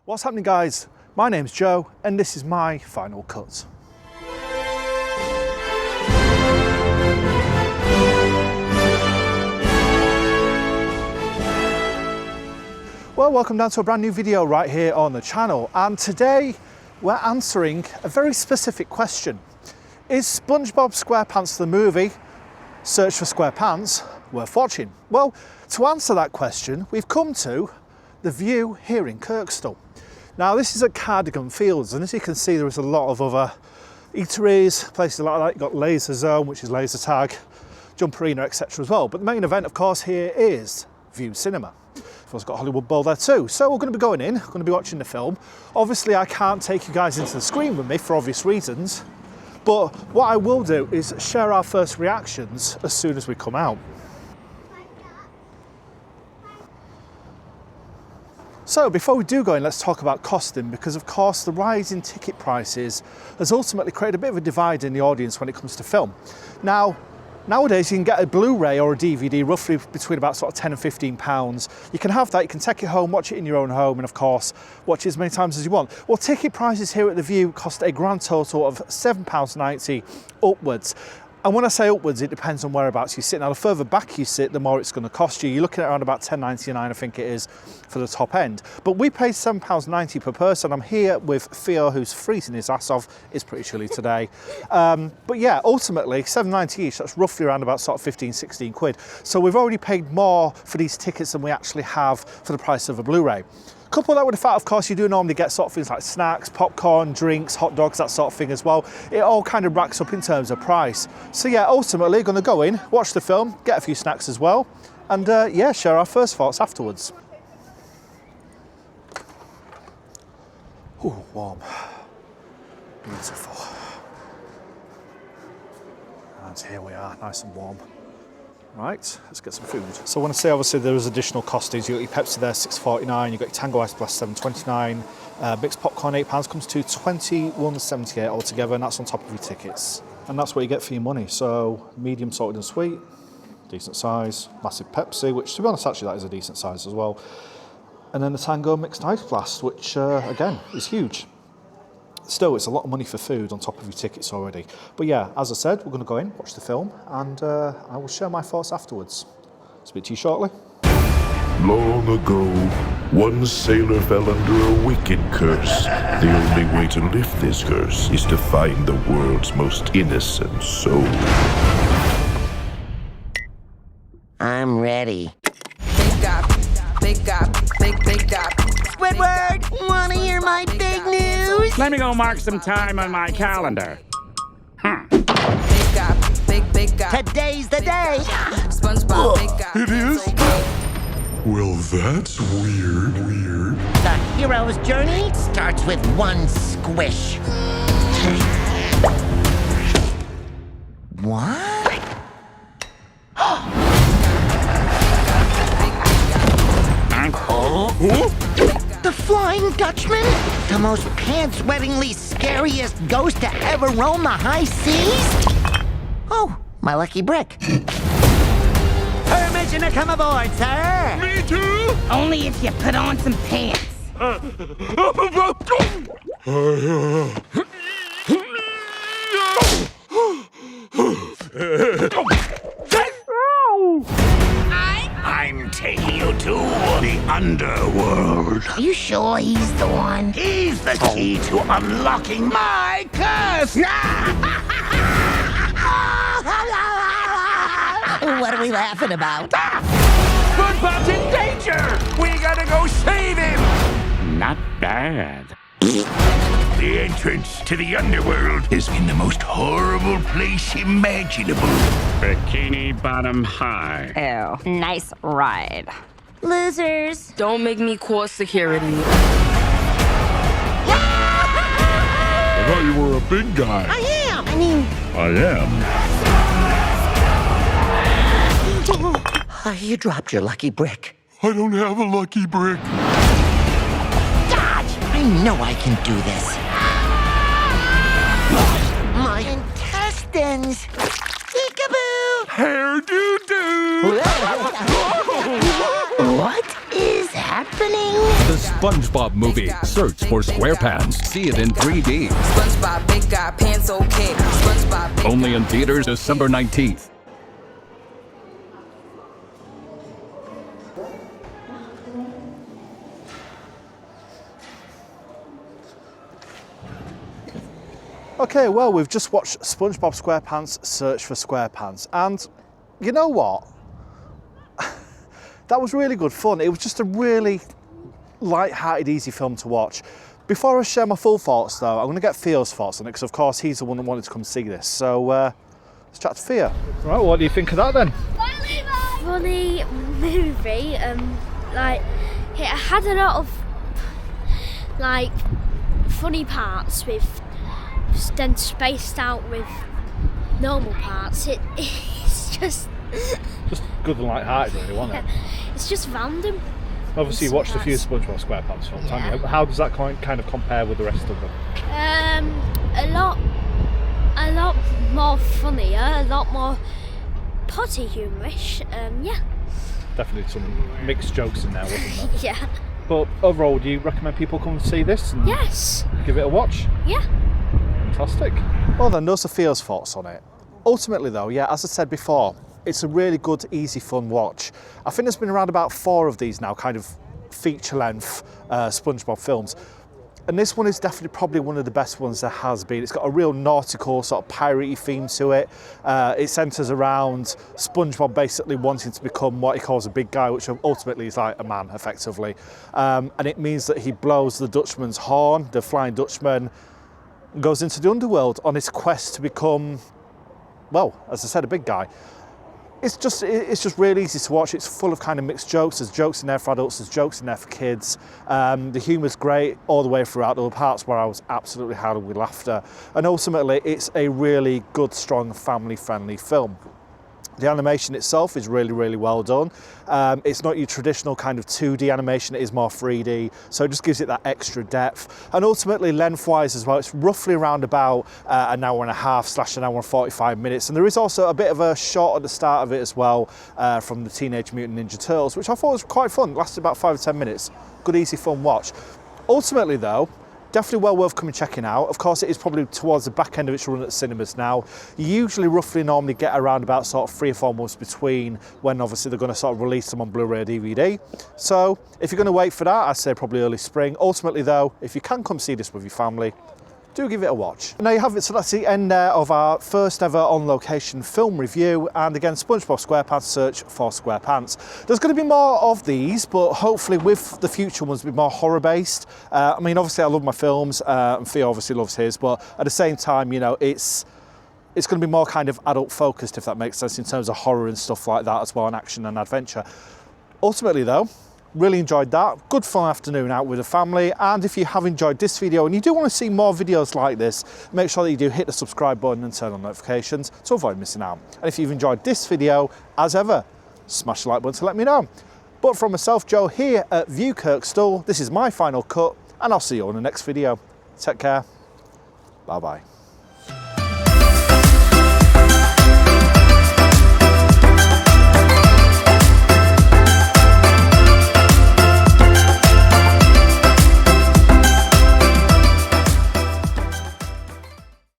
What's happening, guys? My name's Joe and this is my final cut. Well, welcome down to a brand new video right here on the channel, and today we're answering a very specific question. Is Spongebob Squarepants the movie, Search for Squarepants, worth watching? Well, to answer that question, we've come to the VUE here in Kirkstall. Now, this is at Cardigan Fields, and as you can see, there is a lot of other eateries, places like that. You've got Laser Zone, which is laser tag, Jump Arena, etc. as well. But the main event, of course, here is VUE Cinema. We've also got Hollywood Bowl there too. So we're going to be going in, we're going to be watching the film. Obviously, I can't take you guys into the screen with me for obvious reasons, but what I will do is share our first reactions as soon as we come out. So before we do go in, let's talk about costing, because of course the rise in ticket prices has ultimately created a bit of a divide in the audience when it comes to film. Now, nowadays you can get a Blu-ray or a DVD roughly between about sort of £10 and £15. You can have that, you can take it home, watch it in your own home, and of course watch it as many times as you want. Well, ticket prices here at the VUE cost a grand total of £7.90 upwards. And when I say upwards, it depends on whereabouts you sit. Now, the further back you sit, the more it's going to cost you. You're looking at around about £10.99, I think it is, for the top end. But we pay £7.90 per person. I'm here with Theo, who's freezing his ass off. It's pretty chilly today. But yeah, ultimately, £7.90 each, that's roughly around about sort of 15, 16 quid. So we've already paid more for these tickets than we actually have for the price of a Blu-ray. Couple that with the fact, of course, you do normally get sort of things like snacks, popcorn, drinks, hot dogs, that sort of thing as well. It all kind of racks up in terms of price. So yeah, ultimately, going to go in, watch the film, get a few snacks as well, and yeah, share our first thoughts afterwards. Ooh, warm. Beautiful. And here we are, nice and warm. Right, let's get some food. So I want to say, obviously, there is additional costings. You've got your Pepsi there, £6.49. You've got your Tango Ice Blast, £7.29. Mixed popcorn, £8, comes to £21.78 altogether, and that's on top of your tickets. And that's what you get for your money. So medium salted and sweet, decent size. Massive Pepsi, which, to be honest, actually that is a decent size as well. And then the Tango Mixed Ice Blast, which again is huge. Still, it's a lot of money for food on top of your tickets already. But yeah, as I said, we're going to go in, watch the film, and I will share my thoughts afterwards. Speak to you shortly. Long ago, one sailor fell under a wicked curse. The only way to lift this curse is to find the world's most innocent soul. I'm ready. Big up. Squidward, wanna hear my big news? Let me go mark some time on my calendar. Big up. Today's the day. SpongeBob, big up. It is? Well, that's weird. The hero's journey starts with one squish. What? The Flying Dutchman? The most pants-wettingly scariest ghost to ever roam the high seas? Oh, my lucky brick. Permission to come aboard, sir! Me too? Only if you put on some pants. I'm taking you to the underworld. Are you sure he's the one? He's the key to unlocking my curse. What are we laughing about? SpongeBob's in danger. We gotta go save him. Not bad. The entrance to the underworld is in the most horrible place imaginable. Bikini Bottom High. Ew, nice ride. Losers. Don't make me call security. I thought you were a big guy. I am. You dropped your lucky brick. I don't have a lucky brick. Dodge! I know I can do this. My intestines. Peekaboo! Hair-do-do! What is happening? The Spongebob Movie. Search for Squarepants. See it in 3D. SpongeBob, big guy, pants okay. SpongeBob, big Only in theaters December 19th. Okay, well, we've just watched SpongeBob SquarePants Search for Squarepants, and you know what? That was really good fun. It was just a really light-hearted, easy film to watch. Before I share my full thoughts, though, I'm going to get Theo's thoughts on it, because of course he's the one that wanted to come see this. So let's chat to Theo. Right, what do you think of that then? Funny movie. Like it had a lot of like funny parts with then spaced out with normal parts. It's just good and light-hearted, really, wasn't it? It's just random. Obviously, you watched a few SpongeBob SquarePants films, haven't you? How does that kind of compare with the rest of them? A lot more funnier, a lot more potty humourish. Yeah. Definitely some mixed jokes in there, wasn't there? Yeah. But overall, do you recommend people come and see this? And yes. Give it a watch? Yeah. Fantastic. Well then, those are Theo's thoughts on it. Ultimately though, yeah, as I said before, it's a really good, easy, fun watch. I think there's been around about 4 of these now, kind of feature-length SpongeBob films. And this one is definitely probably one of the best ones there has been. It's got a real nautical, sort of piratey theme to it. It centres around SpongeBob basically wanting to become what he calls a big guy, which ultimately is like a man, effectively. And it means that he blows the Dutchman's horn, the Flying Dutchman, goes into the underworld on his quest to become, well, as I said, a big guy. It's just really easy to watch. It's full of kind of mixed jokes. There's jokes in there for adults, there's jokes in there for kids. The humour's great all the way throughout. There were parts where I was absolutely howling with laughter. And ultimately, it's a really good, strong, family-friendly film. The animation itself is really, really well done. It's not your traditional kind of 2D animation, it is more 3D, so it just gives it that extra depth. And ultimately, lengthwise as well, it's roughly around about an hour and a half / an hour and 45 minutes. And there is also a bit of a shot at the start of it as well from the Teenage Mutant Ninja Turtles, which I thought was quite fun. It lasted about 5 or 10 minutes. Good, easy, fun watch. Ultimately though, definitely well worth coming checking out. Of course, it is probably towards the back end of its run at cinemas now. You usually roughly normally get around about sort of 3 or 4 months between when obviously they're going to sort of release them on Blu-ray or DVD. So if you're going to wait for that, I'd say probably early spring. Ultimately though, if you can come see this with your family, do give it a watch. And there you have it, so that's the end of our first ever on-location film review, and again, SpongeBob SquarePants Search for Squarepants. There's going to be more of these, but hopefully with the future ones, be more horror-based. I mean, obviously I love my films, and Theo obviously loves his, but at the same time, you know, it's going to be more kind of adult-focused, if that makes sense, in terms of horror and stuff like that as well, and action and adventure. Ultimately though, really enjoyed that. Good fun afternoon out with the family. And if you have enjoyed this video and you do want to see more videos like this, make sure that you do hit the subscribe button and turn on notifications to avoid missing out. And if you've enjoyed this video, as ever, smash the like button to let me know. But from myself, Joe, here at VUE Kirkstall, this is my final cut, and I'll see you on the next video. Take care. Bye-bye.